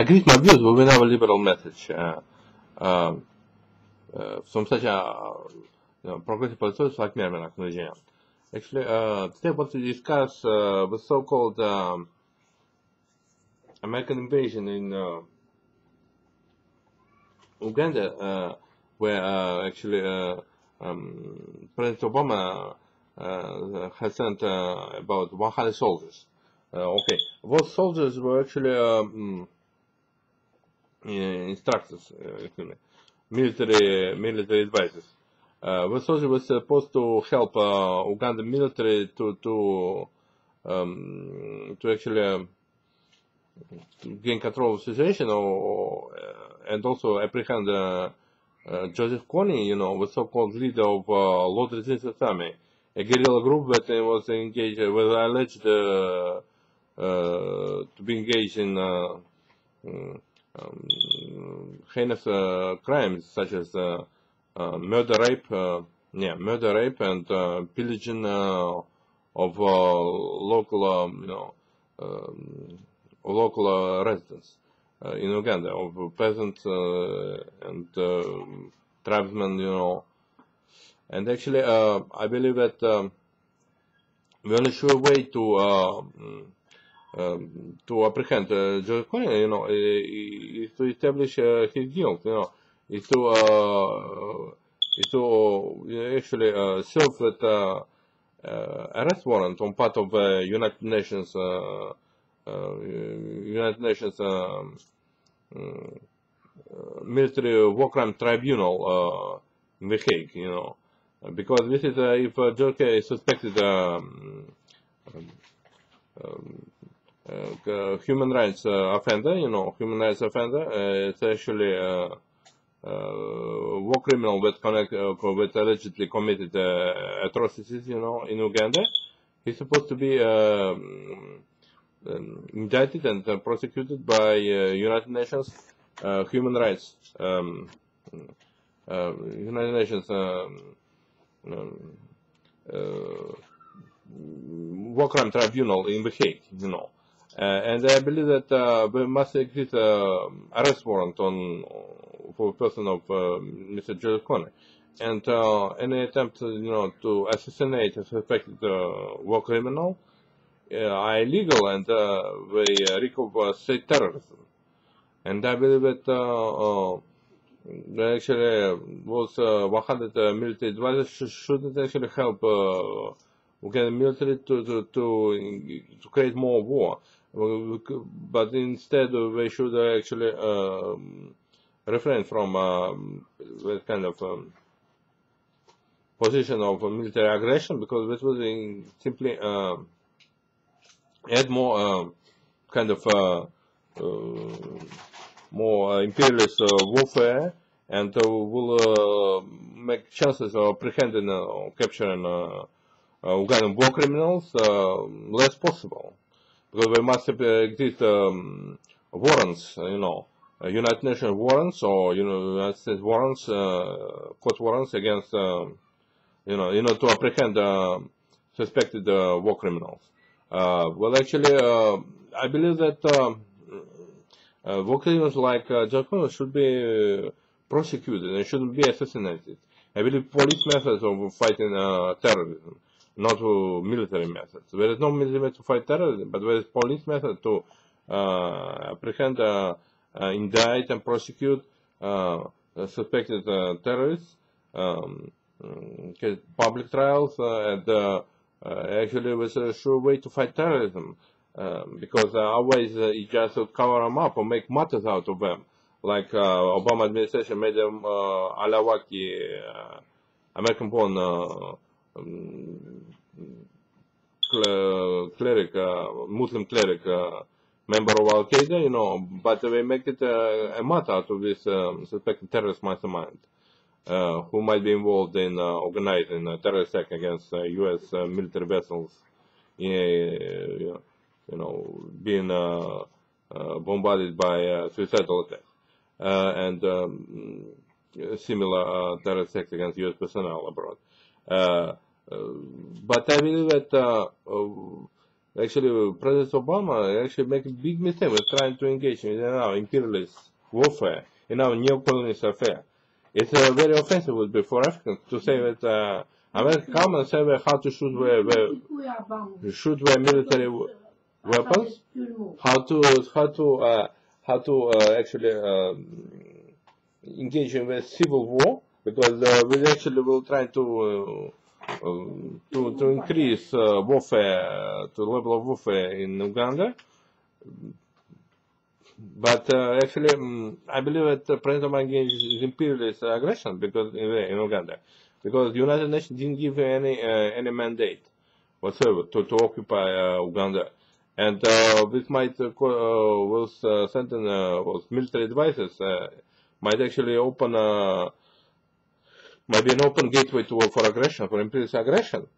agreed my views, but we have a liberal message. From such a progressive politics like me, actually, today I want to discuss the so-called American invasion in Uganda, where actually President Obama has sent about 100 soldiers. Okay, those soldiers were actually instructors, military advisors. Those soldiers were supposed to help Uganda military to actually to gain control of the situation, and also apprehend Joseph Cony, the so-called leader of Lord Resistance Army, a guerrilla group that was engaged, was alleged to be engaged in heinous crimes such as murder, rape, and pillaging of local residents in Uganda, of peasants and tribesmen, And actually, I believe that the only sure way to apprehend Joseph Cony, is to establish his guilt, is to actually serve with arrest warrant on part of United Nations military war crime tribunal in The Hague, because this is if Joseph is suspected human rights offender, it's actually war criminal that allegedly committed atrocities, in Uganda. He's supposed to be indicted and prosecuted by United Nations Human Rights United Nations war crime tribunal in The Hague, and I believe that there must exist arrest warrant for a person of Mr. Joseph Cony, and any attempt, to assassinate a suspected war criminal are illegal, and they recover state terrorism. And I believe that actually those 100 military advisors shouldn't actually help Uganda military to create more war, but instead they should actually refrain from that kind of position of military aggression, because this would simply add more kind of more imperialist warfare, and will make chances of apprehending or capturing Ugandan war criminals less possible, because there must exist warrants, United Nations warrants or United States warrants, court warrants against, to apprehend suspected war criminals. Well, actually, I believe that war criminals like Joseph Cony should be prosecuted and shouldn't be assassinated. I believe police methods of fighting terrorism, not military methods. There is no military method to fight terrorism, but there is police method to apprehend, indict, and prosecute suspected terrorists, public trials, and actually was a sure way to fight terrorism, because otherwise you just cover them up or make martyrs out of them, like Obama administration made them Alawaki, American-born cleric, Muslim cleric, member of Al Qaeda, but they make it a martyr out of this suspected terrorist mastermind, who might be involved in organizing a terrorist attack against U.S. military vessels, being bombarded by suicidal attacks, and similar terrorist attacks against U.S. personnel abroad. But I believe that actually President Obama actually make a big mistake with trying to engage in our imperialist warfare, in our neocolonialist affair. It's very offensive would be for Africans to say that America come and say how to shoot their military weapons, how to actually engage in a civil war, because we actually will try to increase warfare to the level of warfare in Uganda. But actually, I believe that President Obama is imperialist aggression because in Uganda, because the United Nations didn't give any mandate whatsoever to occupy Uganda, and this might was sending was military devices might actually open might be an open gateway for aggression, for imperialist aggression.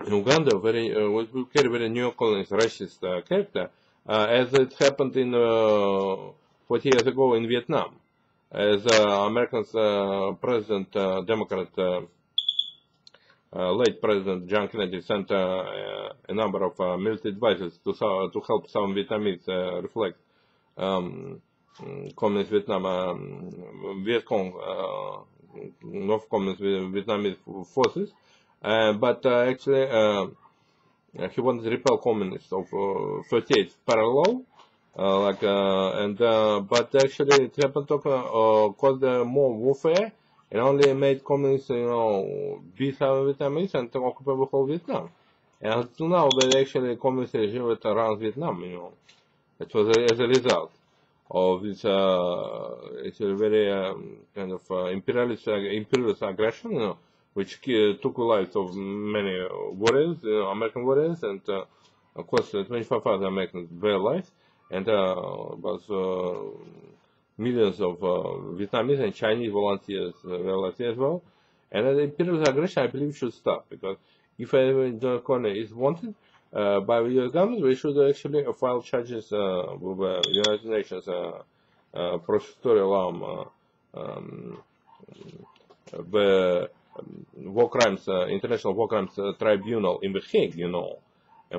In Uganda, will carry very neocolonialist, racist character, as it happened in 40 years ago in Vietnam, as Americans President, Democrat, late President John Kennedy sent a number of military advisors to help some Vietnamese reflect communist Vietnam, Viet Cong, North Communist Vietnamese forces, but actually he wanted to repel communists of 38 parallel, but actually it happened to cause more warfare and only made communists, beat out Vietnamese and occupy the whole Vietnam. And until now, they actually communist regime that around Vietnam, it was as a result of this it's a very kind of imperialist aggression, which took the lives of many warriors, American warriors, and of course 25,000 Americans their lives, and was millions of Vietnamese and Chinese volunteers as well. And the imperialist aggression, I believe, should stop, because if Joseph Cony is wanted by the US government, we should actually file charges with the United Nations prosecutorial the war crimes, International War Crimes Tribunal in The Hague, and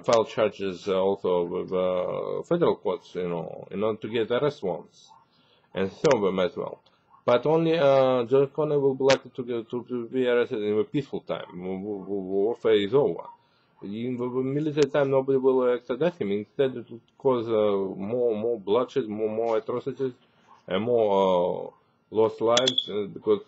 file charges also with federal courts, in order to get arrest warrants, and some of them as well. But only Joseph Cony will be likely to be arrested in a peaceful time. Warfare is over. In the military time, nobody will extradite him. Instead, it will cause more bloodshed, more atrocities, and more lost lives, because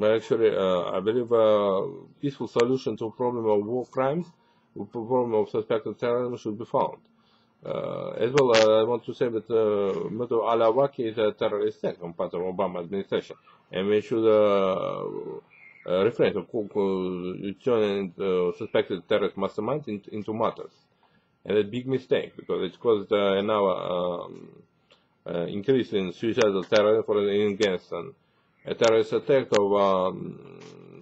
actually, I believe a peaceful solution to the problem of war crimes, the problem of suspected terrorism should be found. As well, I want to say that Murder al-Awlaki is a terrorist act on part of Obama administration, and we should refrain from turning suspected terrorist masterminds into martyrs. And a big mistake, because it caused now increase in suicidal terrorism in Afghanistan. A terrorist attack of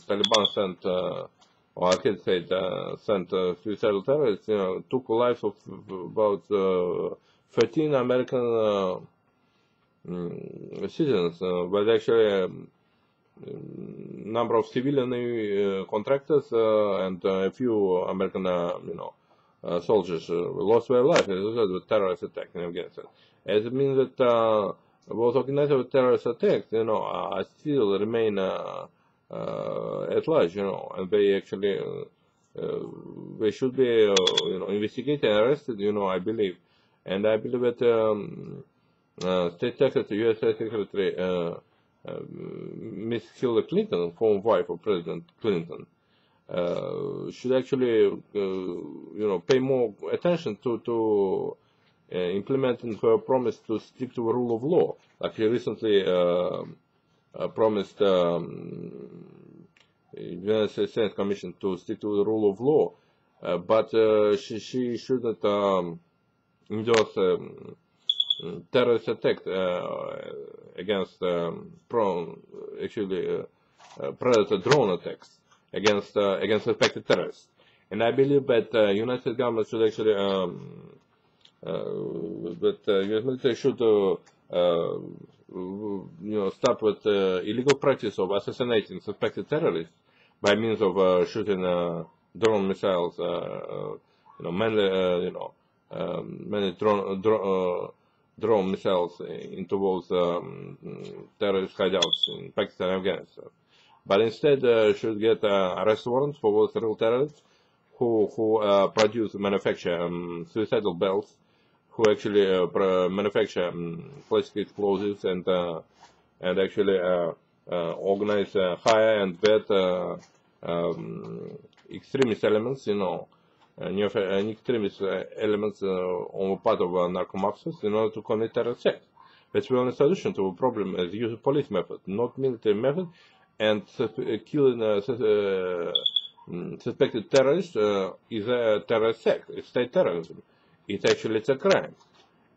Taliban sent, or I can say, sent suicidal terrorists, took the lives of about 13 American citizens, but actually number of civilian contractors and a few American, soldiers lost their lives as a result of terrorist attack in Afghanistan. As it means that those organizers of terrorist attacks, still remain at large, and they actually they should be, investigated and arrested, I believe. And I believe that State Secretary, U.S. State Secretary Miss Hillary Clinton, former wife of President Clinton, should actually, pay more attention to implementing her promise to stick to the rule of law, like she recently promised United States Senate Commission to stick to the rule of law, but she shouldn't endorse terrorist attack against predator drone attacks against suspected terrorists. And I believe that United States government should actually that U.S. military should start with illegal practice of assassinating suspected terrorists by means of shooting drone missiles, mainly drone missiles into those terrorist hideouts in Pakistan and Afghanistan. But instead, should get arrest warrants for those real terrorists who produce, manufacture suicidal belts, who actually manufacture plastic explosives and actually organize hire and vet extremist elements, extremist elements on the part of narco-mafias in order to commit terrorist acts. That's the only solution to the problem is use of police method, not military method, and killing suspected terrorists is a terrorist act. It's state terrorism. It's a crime.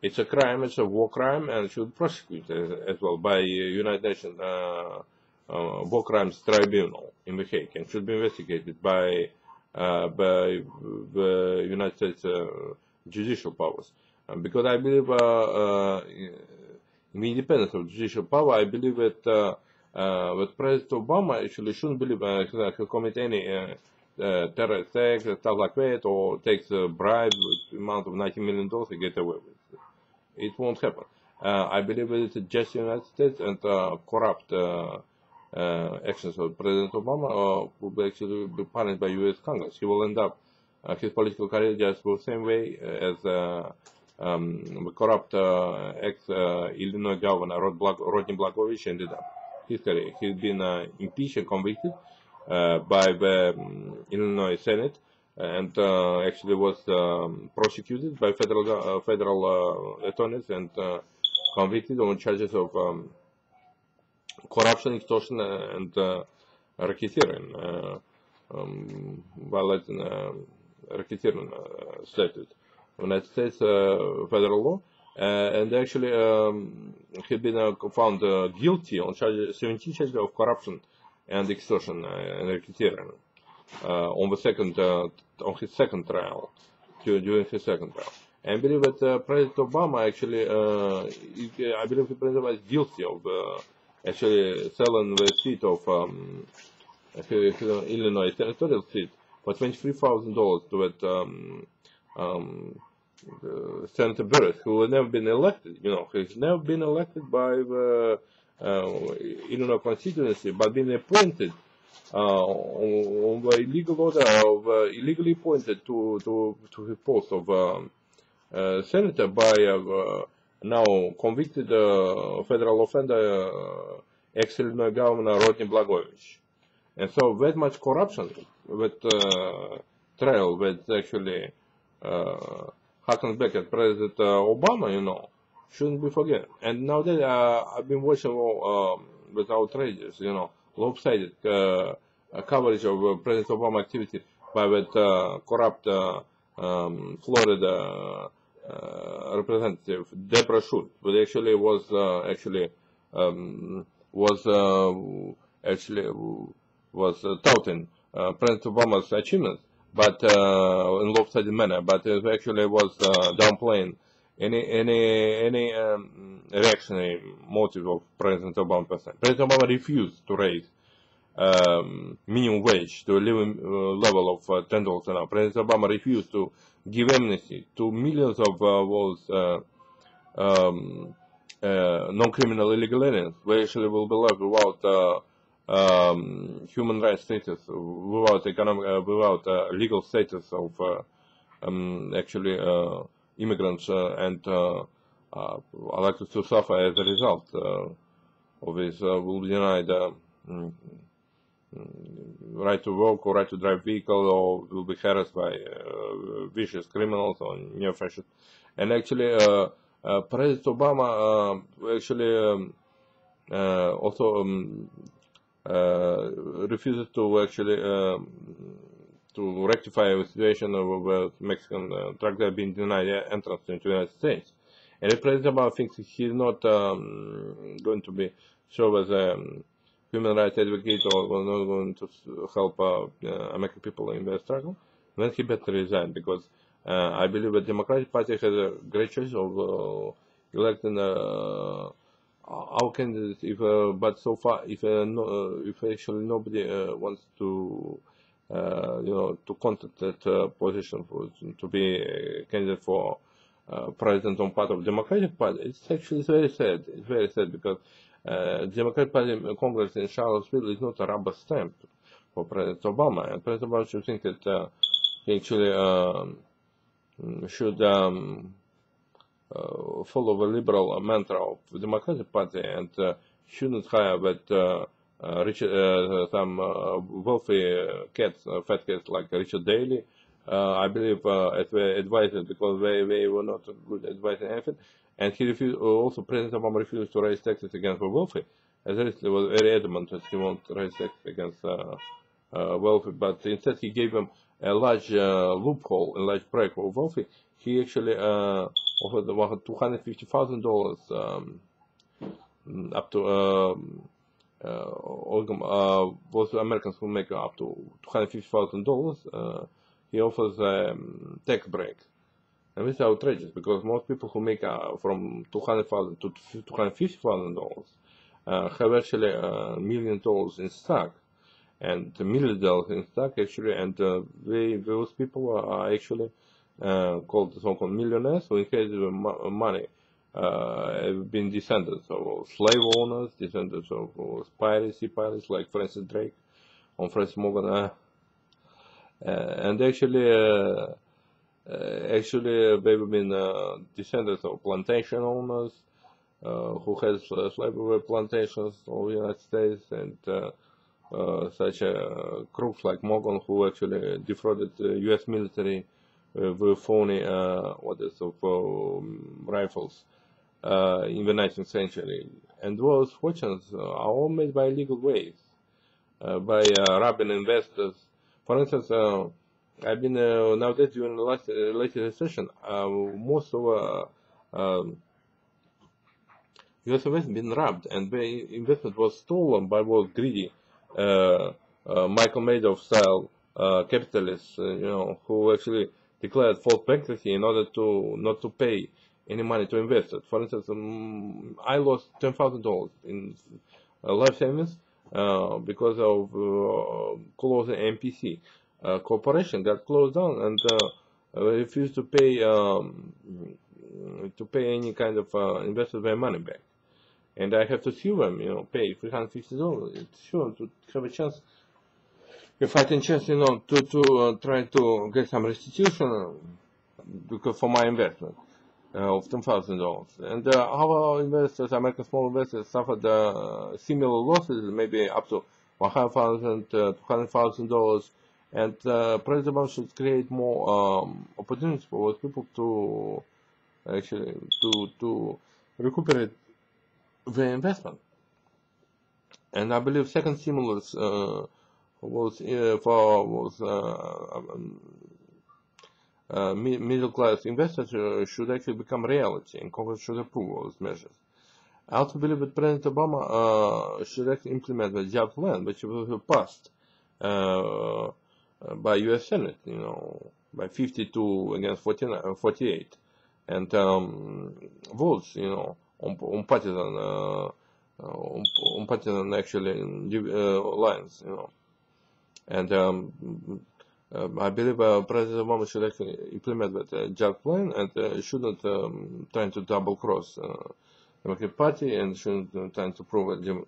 It's a crime. It's a war crime, and should be prosecuted as well by United Nations War Crimes Tribunal in The Hague, and should be investigated by the United States judicial powers. Because I believe in the independence of judicial power, I believe that President Obama actually shouldn't believe he'll commit any terrorist acts, stuff like that, or takes a bribe with the amount of $90 million and get away with it. It won't happen. I believe that it's just the United States and corrupt actions of President Obama will actually be punished by U.S. Congress. He will end up his political career just the same way as the corrupt ex-Illinois governor Rodney Blagojevich ended up his career. He's been impeached and convicted by the Illinois Senate, and actually was prosecuted by federal attorneys and convicted on charges of corruption, extortion, and racketeering, violating racketeering statute, United States federal law, and actually he'd been found guilty on 17 charges of corruption and extortion and racketeering on his second trial, during his second trial. And I believe that President Obama actually, I believe the President Obama is guilty of actually selling the seat of Illinois territorial seat for $23,000 to that Senator Burris, who has never been elected. He's never been elected by the Illinois constituency, but been appointed on the illegal order of illegally appointed to his post of senator by now convicted federal offender ex-Illinois governor Rodney Blagojevich. And so that much corruption, that trial that actually harkens back at President Obama, shouldn't be forgotten. And nowadays I've been watching with outrageous, lopsided coverage of President Obama activity by that corrupt Florida representative Deborah Schultz, but actually was touting President Obama's achievements, but in lopsided manner. But it actually was downplaying any reactionary motive of President Obama. President Obama refused to raise minimum wage to a living level of $10 an hour. President Obama refused to give amnesty to millions of those non-criminal illegal aliens, who actually will be left without human rights status, without legal status of actually immigrants, and are likely to suffer as a result of this. Will be denied right to work or right to drive vehicle, or will be harassed by vicious criminals or neo-fascists. And actually, President Obama actually also refuses to actually to rectify the situation of Mexican truck that being denied entrance into the United States. And if President Obama thinks he's not going to be shown as a human rights advocate or not going to help American people in their struggle, then he better resign, because I believe the Democratic Party has a great choice of electing our candidates, but so far, if actually nobody wants to to contest that position to be a candidate for president on part of Democratic Party. It's actually very sad. It's very sad because Democratic Party Congress in Charlottesville is not a rubber stamp for President Obama, and President Obama should think that he actually should follow the liberal mantra of the Democratic Party and shouldn't hire that some wealthy cats, fat cats like Richard Daley. I believe as the advisors, because they were not good advising anything, and he refused. Also, President Obama refused to raise taxes against the wealthy. As he was very adamant that he won't raise taxes against wealthy, but instead he gave them a large loophole, a large break for wealthy. He actually offered $250,000 up to those Americans who make up to $250,000. He offers a tax break, and this is outrageous because most people who make from $200,000 to $250,000 have actually $1 million in stock and $1 million in stock actually, and those people are actually called so-called millionaires who inherited money, have been descendants of slave owners, descendants of sea pirates like Francis Drake or Francis Morgan, and actually they've been descendants of plantation owners who had slavery plantations all the United States, and such crooks like Morgan who actually defrauded the U.S. military with phony orders of rifles in the 19th century. And those fortunes are all made by illegal ways, by robbing investors. For instance, I've been nowadays during the latest recession, most of U.S. investment been robbed, and the investment was stolen by those greedy Michael Madoff style capitalists, who actually declared false bankruptcy in order to not to pay any money to investors. For instance, I lost $10,000 in life savings because of closing MPC corporation got closed down, and refused to pay any kind of investors their money back. And I have to sue them, pay $350. It's sure to have a chance, a fighting chance, to try to get some restitution because for my investment of $10,000. And our investors, American small investors, suffered similar losses, maybe up to $100,000, $200,000. And President Obama should create more opportunities for those people to actually to recuperate their investment. And I believe second stimulus was middle class investors should actually become reality, and Congress should approve those measures. I also believe that President Obama should actually implement the job plan, which was passed by U.S. Senate, by 52 against 48, and votes, on partisan actually lines, and I believe President Obama should actually implement that job plan, and shouldn't try to double cross Democratic Party, and shouldn't try to prove that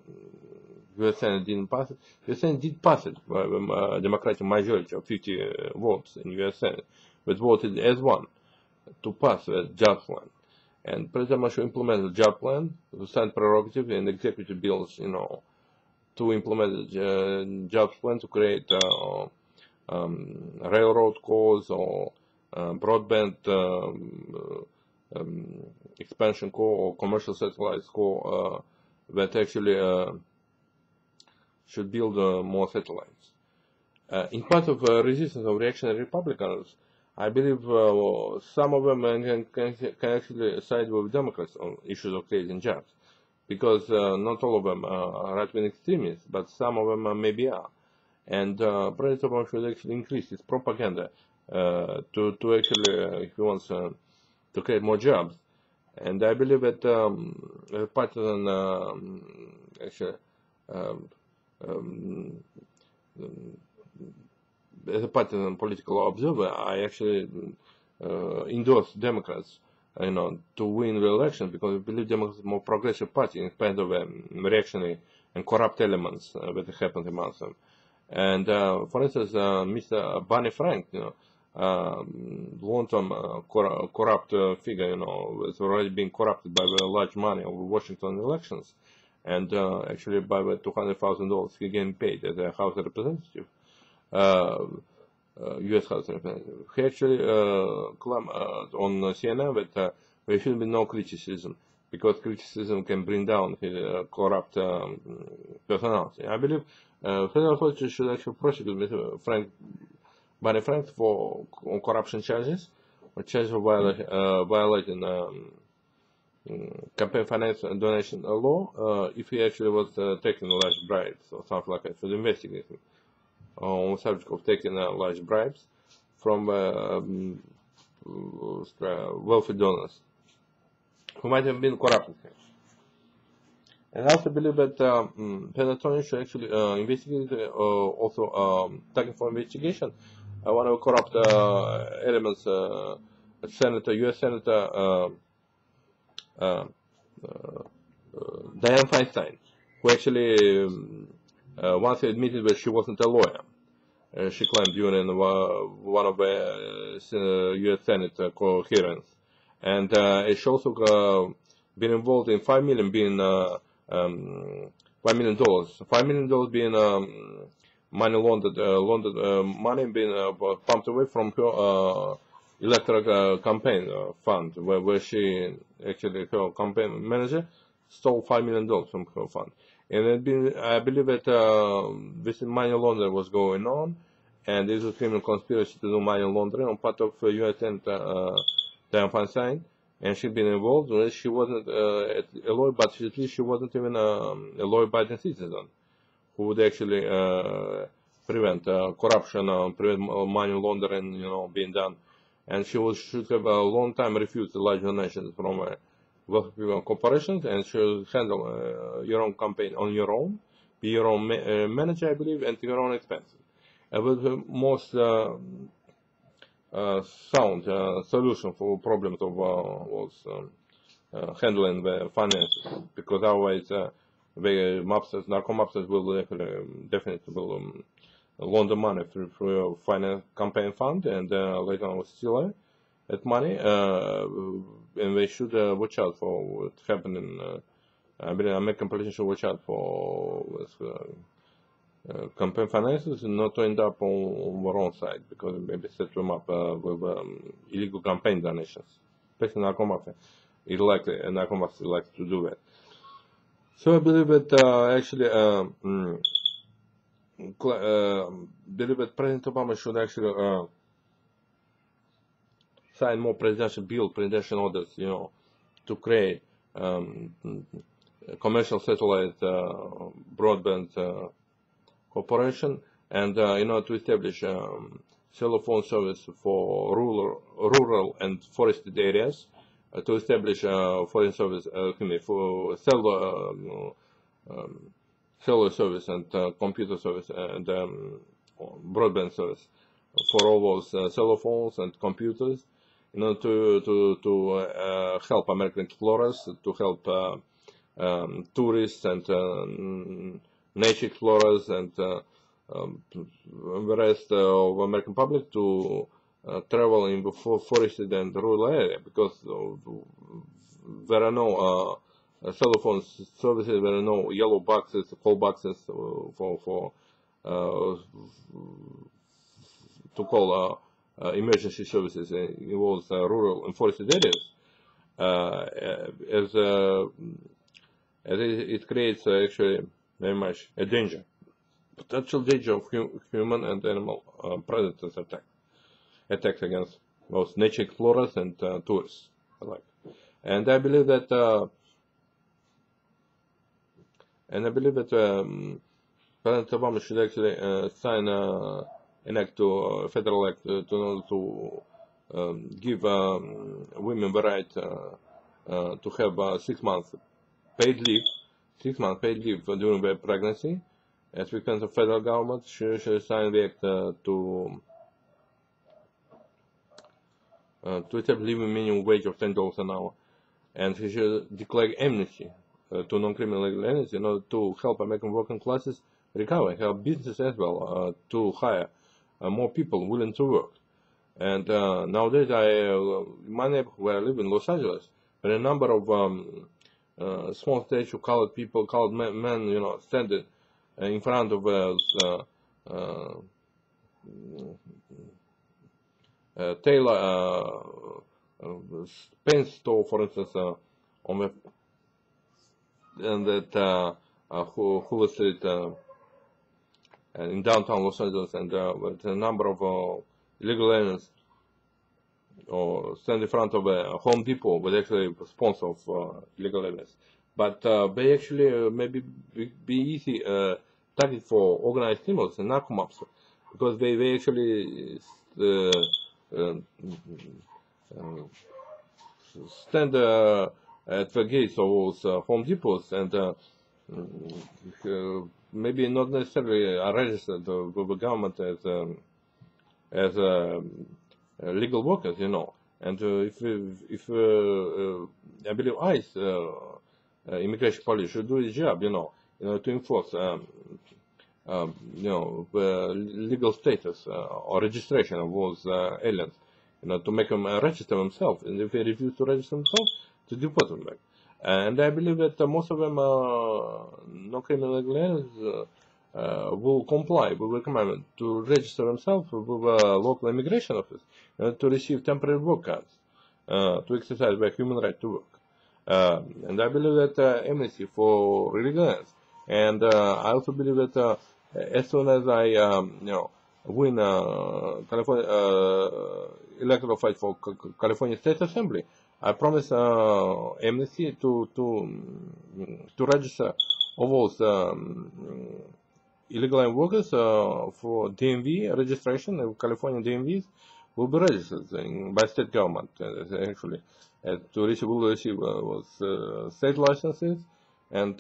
U.S. Senate didn't pass it. The Senate did pass it by a Democratic majority of 50 votes in U.S. Senate, but voted as one to pass the job plan. And President Obama should implement the job plan, the Senate prerogative, and executive bills, to implement the job plan to create railroad cores or broadband expansion core or commercial satellites core that actually should build more satellites. In part of resistance of reactionary Republicans, I believe some of them can actually side with Democrats on issues of creating jobs, because not all of them are right-wing extremists, but some of them maybe are. And President Obama should actually increase his propaganda to actually, if he wants to create more jobs. And I believe that partisan actually as a party and political observer, I actually endorse Democrats, to win the election, because I believe Democrats are a more progressive party in spite of reactionary and corrupt elements that happened amongst them. And for instance, Mr. Barney Frank, long-term corrupt figure, was already being corrupted by the large money of Washington elections, and actually by the $200,000 he getting paid as a House representative, U.S. House representative. He actually claimed on CNN that there should be no criticism, because criticism can bring down his corrupt personality. I believe federal authorities should actually prosecute Mr. Barney Frank for corruption charges, or charges of violating campaign finance and donation law, if he actually was taking large bribes or something like that. Should investigate him on the subject of taking large bribes from wealthy donors who might have been corrupted him. And I also believe that President Cony should actually investigate, also taking for investigation one of the corrupt elements, U.S. Senator Dianne Feinstein, who actually once admitted that she wasn't a lawyer. She claimed during one of the U.S. Senate hearings. And she also been involved in $5 million being $5 million being money laundered money being pumped away from her electoral campaign fund, where she actually, her campaign manager stole $5 million from her fund. And I believe that this money laundering was going on, and this was a criminal conspiracy to do money laundering on part of U.S. Senator Dianne Feinstein, and she'd been involved. She wasn't a lawyer, but at least she wasn't even a law-abiding citizen who would actually prevent corruption, prevent money laundering, being done. And she should have a long time refused large donations from wealthy corporations, and she should handle your own campaign on your own, be your own manager, I believe, and your own expenses. And with the most sound solution for problems of was handling the finances, because otherwise the narco mobsters will definitely will launder money through finance campaign fund, and later on will steal that money, and they should watch out for what's happening. I believe American politicians should watch out for campaign finances and not to end up on the wrong side, because maybe set them up with illegal campaign donations, especially narco mafia. Narco mafia likes to do that. So I believe that actually believe that President Obama should actually sign more presidential orders, to create commercial satellite broadband corporation, and to establish cell phone service for rural and forested areas, to establish foreign service for cellular service and computer service and broadband service for all those cell phones and computers, to help American explorers, to help tourists and nature explorers and the rest of American public to travel in the forested and rural area, because there are no cell phone services, there are no yellow boxes, call boxes for to call emergency services in those rural and forested areas, as it creates actually very much a danger, potential danger of human and animal predators attacks against those nature explorers and tourists alike. And I believe that President Obama should actually sign an act to federal act to give women the right to have 6 months paid leave during their pregnancy, as we can, the federal government should sign the act to establish living minimum wage of $10 an hour, and he should declare amnesty to non-criminal aliens in order to help American working classes recover, help businesses as well to hire more people willing to work. And nowadays, in my neighborhood where I live in Los Angeles, there are a number of small statues of colored people, colored men, standing in front of Taylor paint store, for instance, on the and that Hoover Street in downtown Los Angeles, and with a number of illegal aliens or stand in front of a Home Depot, with actually a sponsor of illegal aliens. But they actually maybe be easy target for organized criminals and narco-mobs, because they actually stand at the gates of those Home Depots, and maybe not necessarily are registered with the government as legal workers, And if I believe ICE, immigration police, should do its job, to enforce, the legal status or registration of those aliens, to make them register themselves, and if they refuse to register themselves, to deport them back. And I believe that most of them, non-criminal aliens, will comply with the commandment to register themselves with a local immigration office, to receive temporary work cards, to exercise their human right to work. And I believe that amnesty for illegal aliens. And I also believe that as soon as I, win California electoral fight for California State Assembly, I promise amnesty to register all those illegal workers for DMV registration. California DMVs will be registered by state government, actually, to receive state licenses and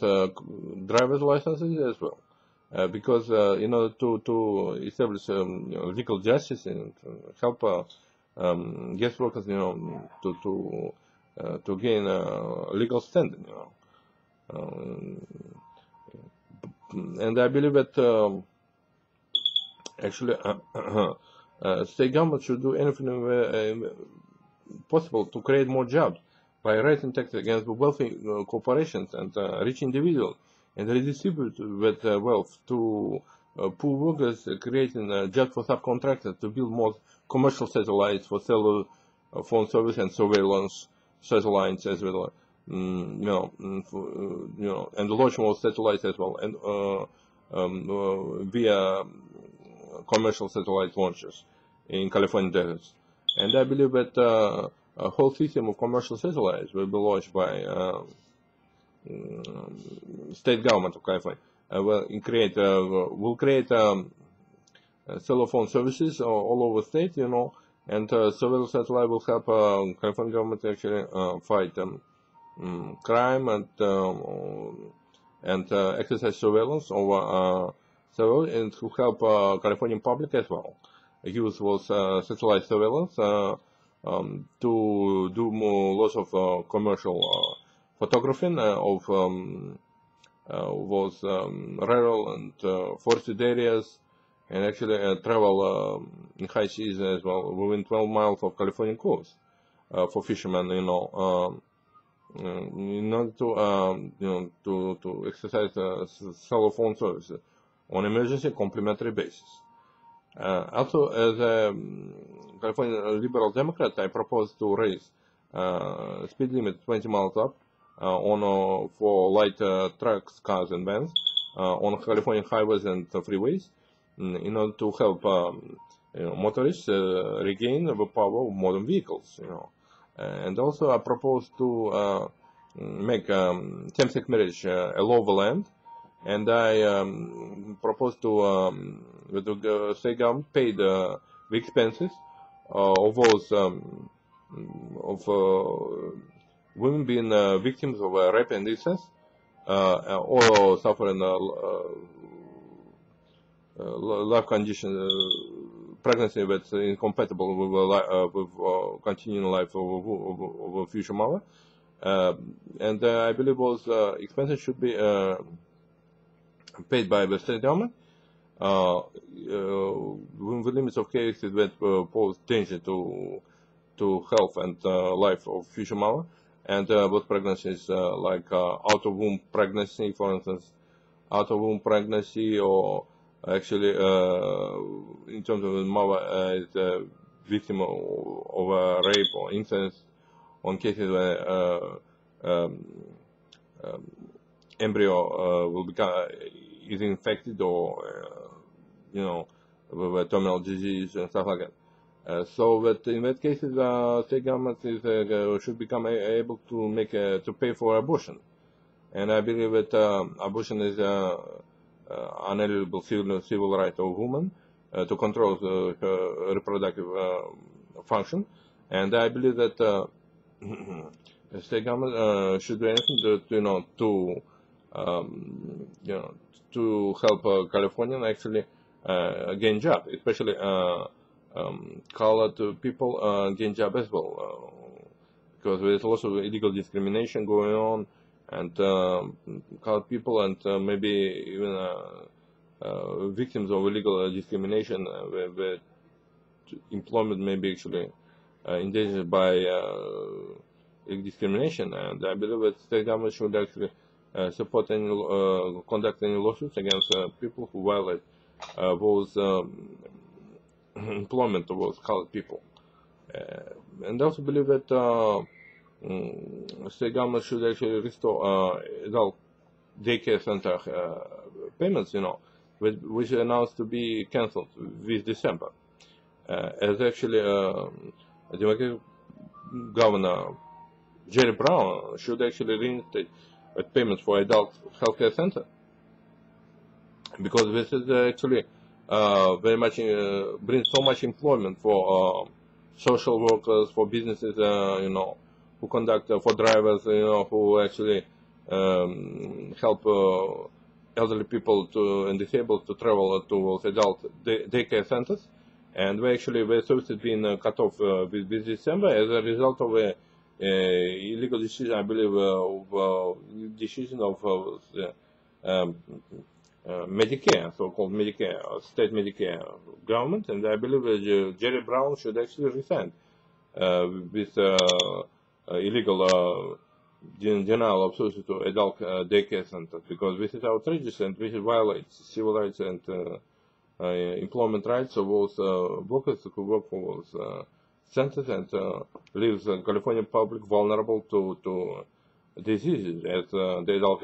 driver's licenses as well. Because in order to establish legal justice and help guest workers, to gain legal standing, and I believe that actually state government should do anything possible to create more jobs by raising taxes against wealthy corporations and rich individuals, and redistribute that wealth to poor workers, creating jobs for subcontractors to build more commercial satellites for cellular phone service and surveillance satellites as well, and launch more satellites as well, and via commercial satellite launches in California deserts. And I believe that a whole system of commercial satellites will be launched by state government of California. Will create cell phone services all over the state, and surveillance satellite will help California government actually fight crime and exercise surveillance over and to help Californian public as well use those satellite surveillance to do lots of commercial photographing of those rural and forested areas, and actually travel in high seas as well within 12 miles of Californian coast for fishermen, in order to exercise cell phone services on emergency complementary basis. Also, as a California liberal Democrat, I propose to raise speed limit 20 miles up for light trucks, cars, and vans on California highways and freeways, in order to help motorists regain the power of modern vehicles. And also I propose to make same-sex marriage a law of the land, and I propose to the state government pay the expenses of those women being victims of rape and incest, or suffering life condition, pregnancy that's incompatible with continuing life of a future mother. And I believe those expenses should be paid by the state government within the limits of cases that pose danger to health and life of future mother. And with pregnancies like out-of-womb pregnancy, for instance, out-of-womb pregnancy, or actually in terms of the mother is a victim of a rape or incest, on cases where embryo will become is infected, or with a terminal disease and stuff like that. So that in that cases, state government should become able to pay for abortion, and I believe that abortion is unalienable civil right of woman to control the reproductive function, and I believe that the state government should do anything to help Californians actually gain job, especially colored people gain job as well, because there's lots of illegal discrimination going on, and colored people and maybe even victims of illegal discrimination, where employment may be actually endangered by discrimination. And I believe that state government should actually support any conduct any lawsuits against people who violate those employment of those colored people. And I also believe that state government should actually restore adult daycare center payments, which are announced to be cancelled this December. As actually Democratic Governor Jerry Brown should actually reinstate payments for adult healthcare center, because this is actually very much brings so much employment for social workers, for businesses, who conduct, for drivers, who actually help elderly people and disabled to travel to adult daycare centers. And their services being cut off this December as a result of a illegal decision, I believe, decision of Medicare, so-called Medicare, state Medicare government. And I believe Jerry Brown should actually resign with illegal denial of service to adult daycare centers, because this is outrageous and this violates civil rights and employment rights of those workers who work for those centers, and leaves the California public vulnerable to diseases, as the adult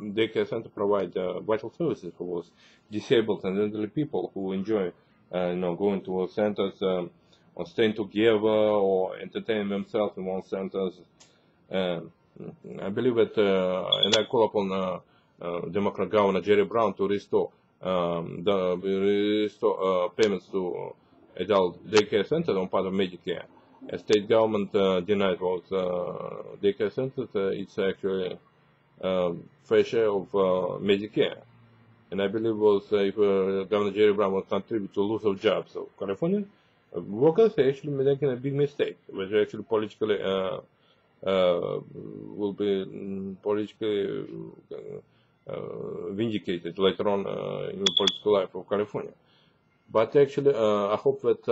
daycare center provide vital services for those disabled and elderly people who enjoy going to those centers, or staying together, or entertaining themselves in those centers. I believe that, and I call upon Democrat Governor Jerry Brown to restore payments to adult daycare centers on part of Medicare. As state government denied those daycare centers, it's actually fair share of Medicare. And I believe if Governor Jerry Brown will contribute to loss of jobs of California workers, are actually making a big mistake, which actually politically will be politically vindicated later on in the political life of California. But actually, I hope that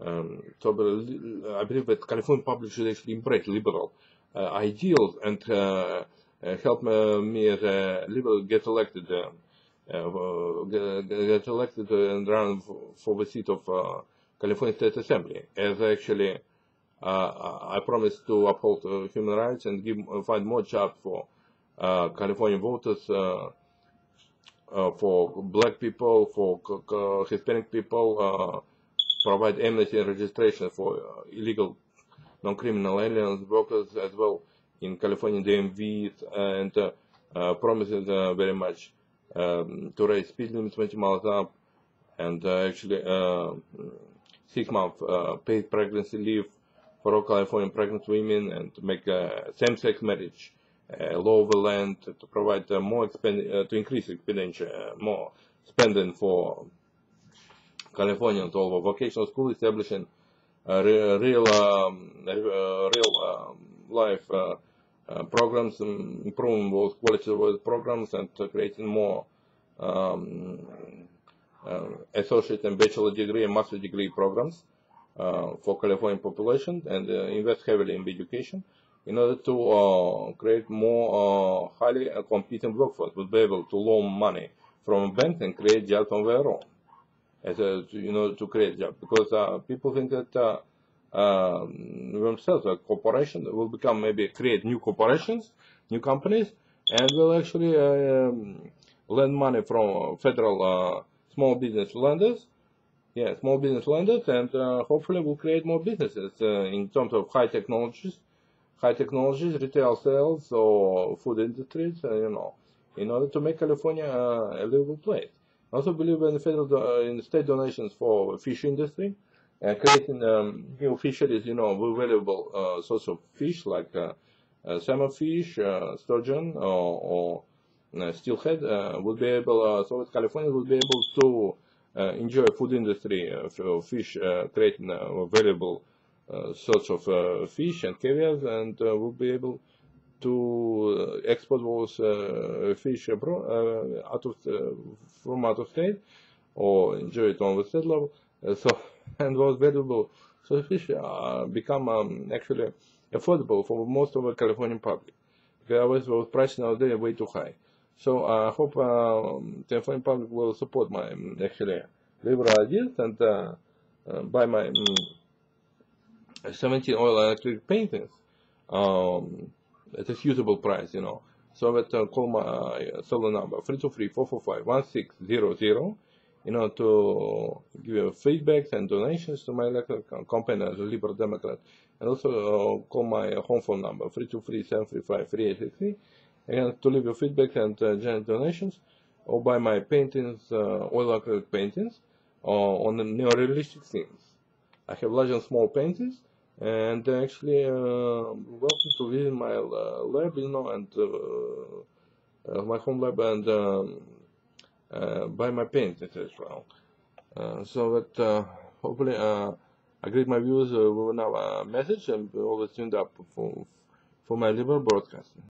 I believe that California public should actually embrace liberal ideals and help me as a liberal get elected and run for the seat of California State Assembly. As actually, I promise to uphold human rights and find more jobs for California voters, for black people, for Hispanic people, provide amnesty and registration for illegal non-criminal aliens workers as well in California DMV, and promises very much to raise speed limits 20 miles up, and actually 6-month paid pregnancy leave for all California pregnant women, and to make same-sex marriage law of the land, to provide more to increase expenditure, more spending for Californians over vocational school, establishing real life programs, improving both quality of those programs, and creating more associate and bachelor degree and master degree programs for Californian population, and invest heavily in education in order to create more highly competent workforce, will be able to loan money from banks and create jobs on their own, to create jobs, because people think that themselves, a corporation will become, maybe create new corporations, new companies, and will actually lend money from federal small business lenders, and hopefully will create more businesses in terms of high technologies, retail sales, or food industries, in order to make California a livable place. I also believe in in state donations for fish industry, creating new fisheries, with valuable source of fish like salmon fish, sturgeon, or steelhead, will be able, so that California will be able to enjoy food industry fish, creating a valuable source of fish and caviar, and will be able to export those fish abroad, from out of state, or enjoy it on the state level. And those valuable fish become actually affordable for most of the Californian public. Because those prices nowadays are way too high. So I hope the Californian public will support my actually liberal ideas and buy my 17 oil electric paintings at a suitable price, So that call my cellular number 323-445-1600, to give you feedbacks and donations to my electoral campaign as a Liberal Democrat, and also call my home phone number 323-735-3863, and to leave your feedback and general donations, or buy my paintings, oil acrylic paintings, on the neo-realistic themes. I have large and small paintings, and actually welcome to visit my lab, and my home lab, and buy my paintings as well. So that hopefully I greet my viewers with another message, and always tuned up for my liberal broadcasting.